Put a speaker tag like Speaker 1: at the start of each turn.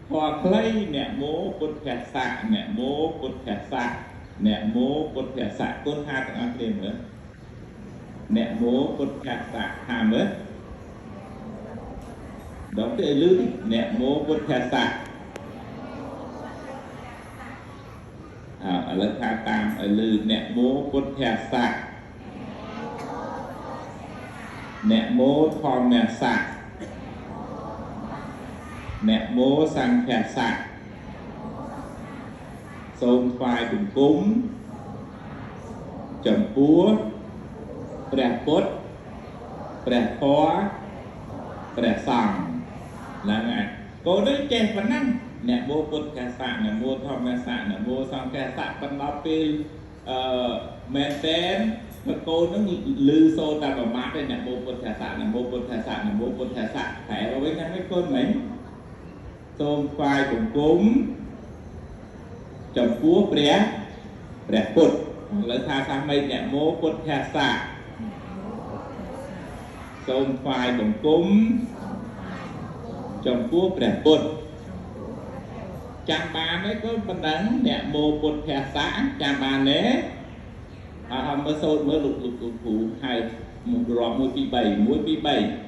Speaker 1: พอใครเนี่ยโมพุทธศาสตร์เนี่ยโมพุทธศาสตร์เนี่ยโมพุทธศาสตร์ต้นหาต่างๆเรียนเหรอเนี่ยโมพุทธศาสตร์หาเหรอดอกเตอร์ลือเนี่ยโมพุทธศาสตร์อะไรท่าตามลือเนี่ยโมพุทธศาสตร์เนี่ยโมทอมเนี่ยศาสตร์เนี่ยโมสังขศาสตร์សូមថ្វាយបង្គំចំពោះព្រះពុទ្ធព្រះធម៌ព្រះសង្ឃហ្នឹងហើយកូននេះចេះប៉ុណ្ណឹងអ្នកមោពុទ្ធសាសនាអ្នកមោធម្មសាសនាអ្នកមោសង្ឃសាសបណ្ដោះពេលមែនតែនកូននឹងលឺសូរតែប្រមាថទេអ្នកមោពុទ្ធសាសនាអ្នកមោពុទ្ធសាសនាអ្នកមោពុទ្ធសាសនាតែវិញហ្នឹងឯងកូនមិញសូមថ្វាយបង្គំចំពោះព្រះពុទ្ធឥឡូវថាសាសមេអ្នកមោពុទ្ធសាសនាសូមថ្វាយបង្គំចំពោះព្រះពុទ្ធចាំបានទេក៏ប៉ុណ្ណឹងអ្នកមោពុទ្ធសាសនាចាំបានទេមើលសូត្រមើលលោកគ្រូហើយមករាប់1 2 3